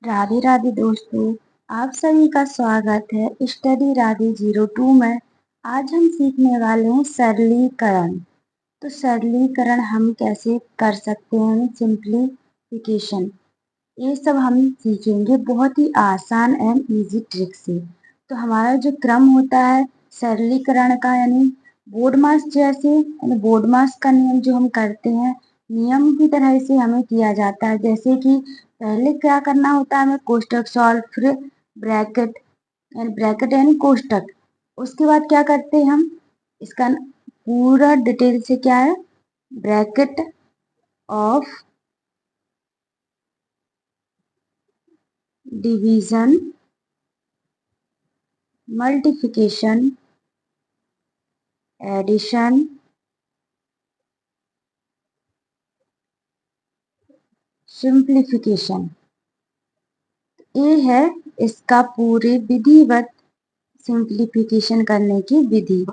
राधे राधे दोस्तों, आप सभी का स्वागत है स्टडी राधे 02 में। आज हम सीखने वाले हैं सरलीकरण। तो सरलीकरण हम कैसे कर सकते हैं, सिंप्लीफिकेशन, ये सब हम सीखेंगे बहुत ही आसान एंड इजी ट्रिक से। तो हमारा जो क्रम होता है सरलीकरण का, यानी बोर्ड मास जैसे, यानी बोर्ड मास का नियम जो हम करते हैं, नियम की तरह से हमें किया जाता है। जैसे कि पहले क्या करना होता है, हमें कोष्टक सॉल्व, फिर ब्रैकेट, ब्रैकेट यानी कोष्टक। उसके बाद क्या करते हैं हम, इसका पूरा डिटेल से क्या है, bracket of division, multiplication, addition, simplification, ये है इसका पूरे विधिवत सिंप्लीफिकेशन करने की विधि।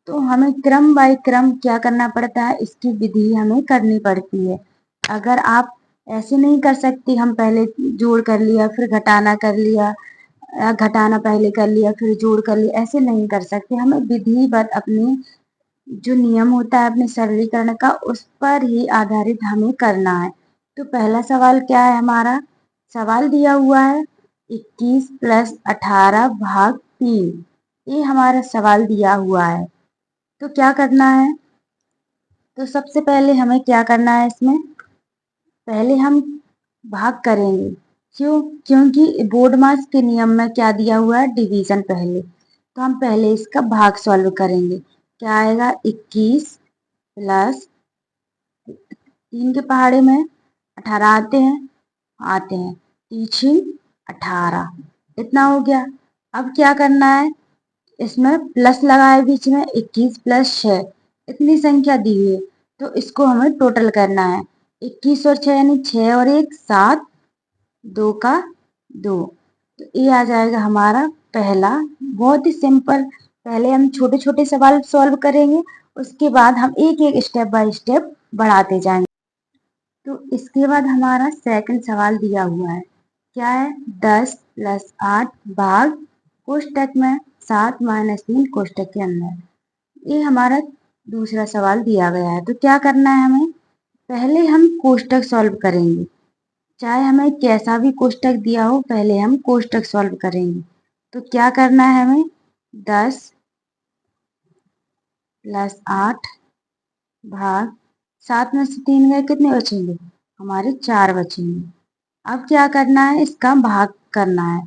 तो हमें क्रम बाय क्रम क्या करना पड़ता है, इसकी विधि हमें करनी पड़ती है। अगर आप ऐसे नहीं कर सकते, हम पहले जोड़ कर लिया फिर घटाना कर लिया, घटाना पहले कर लिया फिर जोड़ कर लिया, ऐसे नहीं कर सकते। हमें विधिवत अपनी जो नियम होता है अपने सरलीकरण का, उस पर ही आधारित हमें करना है। तो पहला सवाल क्या है हमारा, सवाल दिया हुआ है 21 + 18 भाग 3, ये हमारा सवाल दिया हुआ है। तो क्या करना है, तो सबसे पहले हमें क्या करना है, इसमें पहले हम भाग करेंगे। क्यों, क्योंकि बोर्ड मास के नियम में क्या दिया हुआ है, डिवीजन पहले। तो हम पहले इसका भाग सॉल्व करेंगे। क्या आएगा, 21 + 3 के पहाड़े में 18 आते हैं 18, इतना हो गया। अब क्या करना है, इसमें प्लस लगाए बीच में, 21 + 6, इतनी संख्या दी हुई है, तो इसको हमें टोटल करना है। 21 और 6 यानी 6 और 1 7, 2 का 2। तो ये आ जाएगा हमारा पहला, बहुत ही सिंपल। पहले हम छोटे छोटे सवाल सॉल्व करेंगे, उसके बाद हम एक एक स्टेप बाय स्टेप बढ़ाते जाएंगे। तो इसके बाद हमारा सेकंड सवाल दिया हुआ है, क्या है, 10 + 8 भाग कोष्टक में 7 - 3 कोष्टक के अंदर, ये हमारा दूसरा सवाल दिया गया है। तो क्या करना है हमें, पहले हम कोष्टक सॉल्व करेंगे। चाहे हमें कैसा भी कोष्टक दिया हो, पहले हम कोष्टक सॉल्व करेंगे। तो क्या करना है हमें, 10 + 8 भाग 7 में से 3 गए, कितने बचेंगे, हमारे 4 बचेंगे। अब क्या करना है, इसका भाग करना है।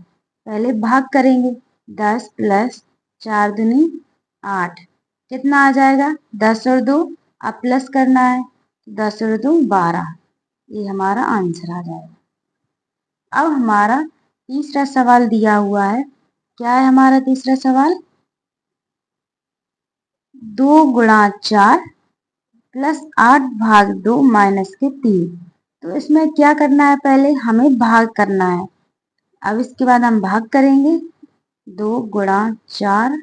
पहले भाग करेंगे, 10 + 4 दूनी 8, कितना आ जाएगा, 10 और 2, अब प्लस करना है, 10 और 2 12, ये हमारा आंसर आ जाएगा। अब हमारा तीसरा सवाल दिया हुआ है, क्या है हमारा तीसरा सवाल, 2 × 4 + 8 भाग 2 - 3। तो इसमें क्या करना है, पहले हमें भाग करना है। अब इसके बाद हम भाग करेंगे, 2 × 4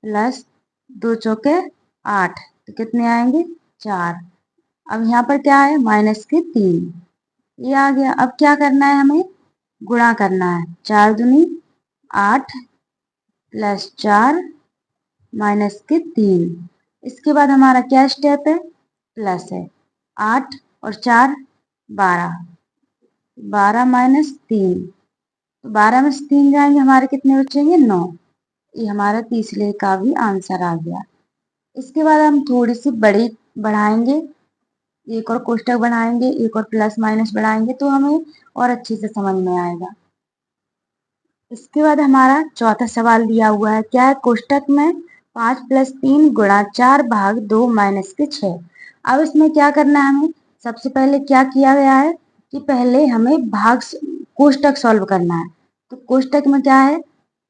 + 2 चौके 8, तो कितने आएंगे, 4। अब यहाँ पर क्या है, -3, ये आ गया। अब क्या करना है, हमें गुणा करना है, 4 दूनी 8 + 4 -3। इसके बाद हमारा क्या स्टेप है, प्लस है, 8 और 4 12, 12 - 3, तो 12 में से 3 जाएंगे, हमारे कितने बचेंगे, 9। ये हमारा तीसरे का भी आंसर आ गया। इसके बाद हम थोड़ी सी बड़ी बढ़ाएंगे, एक और कोष्टक बनाएंगे, एक और प्लस माइनस बढ़ाएंगे, तो हमें और अच्छे से समझ में आएगा। इसके बाद हमारा चौथा सवाल दिया हुआ है, क्या है, कोष्टक में 5 + 3 × 4 भाग 2 - 6। अब इसमें क्या करना है, हमें सबसे पहले क्या किया गया है कि पहले हमें भाग कोष्टक सॉल्व करना है। तो कोष्टक में क्या है,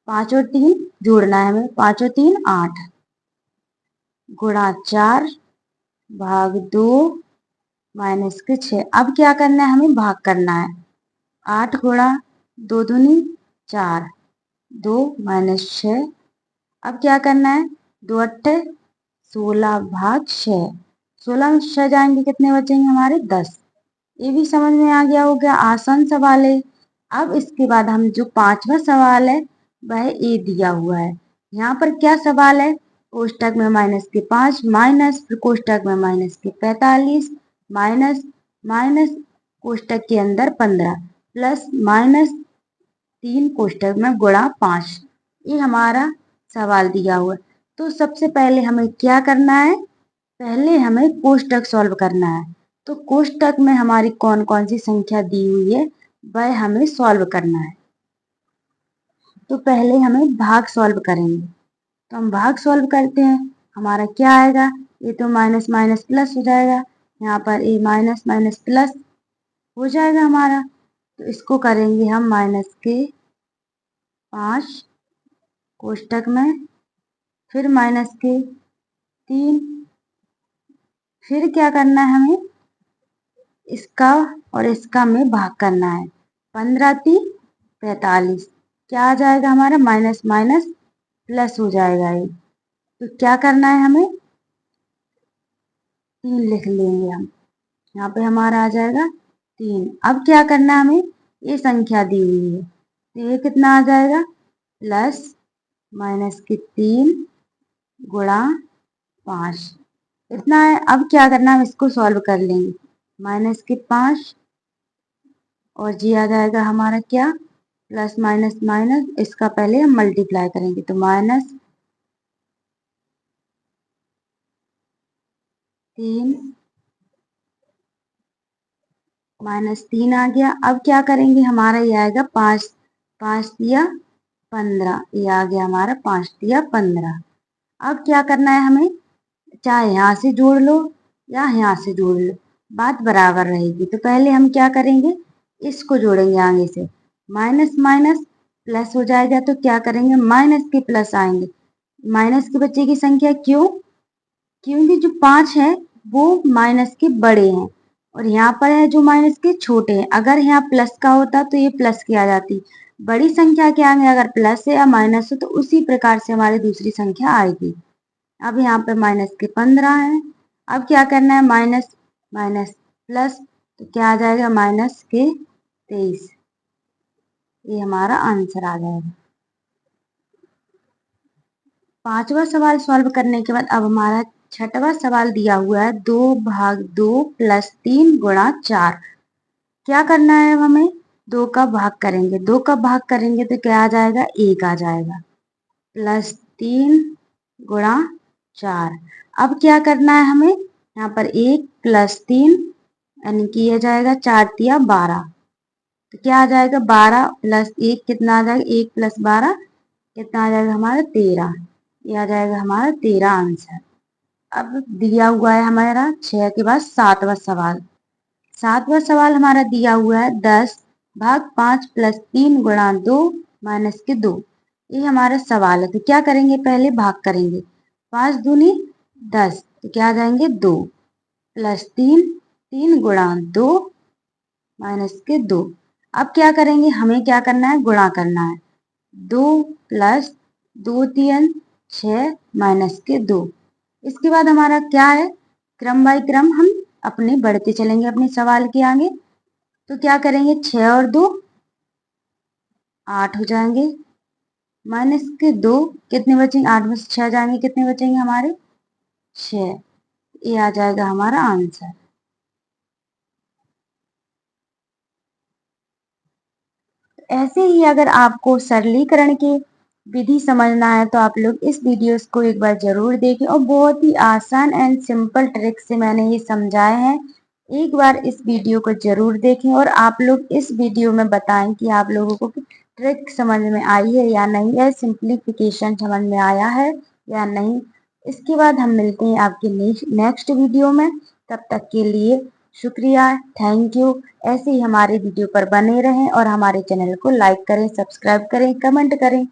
5 और 3 जोड़ना है हमें, 5 और 3 8 × 4 भाग 2 - 6। अब क्या करना है, हमें भाग करना है, 8 × 2 दूनी 4, 2 - 6। अब क्या करना है, 2 8 16 भाग 6, 16 में 6 जाएंगे, कितने बचेंगे हमारे, 10। ये भी समझ में आ गया होगा, आसान सवाल है। अब इसके बाद हम जो 5वां सवाल है वह ए दिया हुआ है। यहाँ पर क्या सवाल है, कोष्टक में -5 माइनस फिर कोष्टक में -45 माइनस माइनस कोष्टक के अंदर 15 प्लस -3 कोष्टक में गुणा 5। ये हमारा सवाल दिया हुआ है। तो सबसे पहले हमें क्या करना है, पहले हमें कोष्टक सॉल्व करना है। तो कोष्टक में हमारी कौन कौन सी संख्या दी हुई है वह हमें सॉल्व करना है। तो पहले हमें भाग सॉल्व करेंगे। तो हम भाग सॉल्व करते हैं। हमारा क्या आएगा, ये तो माइनस माइनस प्लस हो जाएगा, यहाँ पर ये माइनस माइनस प्लस हो जाएगा हमारा। तो इसको करेंगे हम -5 कोष्टक में, फिर -3, फिर क्या करना है हमें, इसका और इसका में भाग करना है। 15 × 3 = 45, क्या आ जाएगा हमारा, माइनस माइनस प्लस हो जाएगा ये। तो क्या करना है हमें, 3 लिख लेंगे हम, यहाँ पे हमारा आ जाएगा 3। अब क्या करना है हमें, ये संख्या दी हुई है तो ये कितना आ जाएगा, प्लस -3 गुणा 5 इतना है। अब क्या करना है, हम इसको सॉल्व कर लेंगे। -5 और जी आ जाएगा हमारा क्या, प्लस माइनस माइनस, इसका पहले हम मल्टीप्लाई करेंगे तो -3 -3 आ गया। अब क्या करेंगे, हमारा ये आएगा 5 5 × 15, ये आ गया हमारा 5 × 15। अब क्या करना है हमें, चाहे यहाँ से जोड़ लो या यहाँ से जोड़ लो, बात बराबर रहेगी। तो पहले हम क्या करेंगे, इसको जोड़ेंगे आगे से, माइनस माइनस प्लस हो जाएगा। तो क्या करेंगे, माइनस के प्लस आएंगे, माइनस के बच्चे की संख्या, क्यों, क्योंकि जो 5 है वो माइनस के बड़े हैं और यहाँ पर है जो माइनस के छोटे हैं। अगर यहाँ प्लस का होता तो ये प्लस की आ जाती। बड़ी संख्या के आगे अगर प्लस है या माइनस हो तो उसी प्रकार से हमारी दूसरी संख्या आएगी। अब यहाँ पे माइनस के 15 है। अब क्या करना है, माइनस माइनस प्लस, तो क्या आ जाएगा, माइनस के 23। ये हमारा आंसर आ जाएगा। 5वां सवाल सॉल्व करने के बाद अब हमारा 6वां सवाल दिया हुआ है, 2/2 + 3 × 4। क्या करना है, हमें 2 का भाग करेंगे, 2 का भाग करेंगे तो क्या आ जाएगा, 1 आ जाएगा, प्लस 3 × 4। अब क्या करना है हमें, यहाँ पर 1 + 3 यानी कि यह जाएगा 4 × 12। तो क्या आ जाएगा, 12 + 1 कितना आ जाएगा, 1 + 12 कितना आ जाएगा हमारा, 13। ये आ जाएगा हमारा 13 आंसर। अब दिया हुआ है हमारा 6 के बाद 7वां सवाल। 7वां सवाल हमारा दिया हुआ है 10/5 + 3 × 2 - 2। ये हमारा सवाल है। तो क्या करेंगे, पहले भाग करेंगे, 5 दूनी 10, तो क्या आ जाएंगे 2 + 3 3 × 2 - 2। अब क्या करेंगे, हमें क्या करना है, गुणा करना है, 2 + 2 × 3 = 6 - 2। इसके बाद हमारा क्या है, क्रम बाय क्रम हम अपने बढ़ते चलेंगे अपने सवाल के आगे। तो क्या करेंगे, 6 और 2 8 हो जाएंगे, -2 कितने बचेंगे, 8 में से 6 जाएंगे, कितने बचेंगे हमारे, 6। ये आ जाएगा हमारा आंसर। ऐसे ही अगर आपको सरलीकरण की विधि समझना है तो आप लोग इस वीडियोस को एक बार जरूर देखें और बहुत ही आसान एंड सिंपल ट्रिक से मैंने ये समझाए हैं। एक बार इस वीडियो को जरूर देखें और आप लोग इस वीडियो में बताएं कि आप लोगों को ट्रिक समझ में आई है या नहीं, या सिंप्लीफिकेशन समझ में आया है या नहीं। इसके बाद हम मिलते हैं आपके नेक्स्ट वीडियो में। तब तक के लिए शुक्रिया, थैंक यू। ऐसे ही हमारे वीडियो पर बने रहें और हमारे चैनल को लाइक करें, सब्सक्राइब करें, कमेंट करें।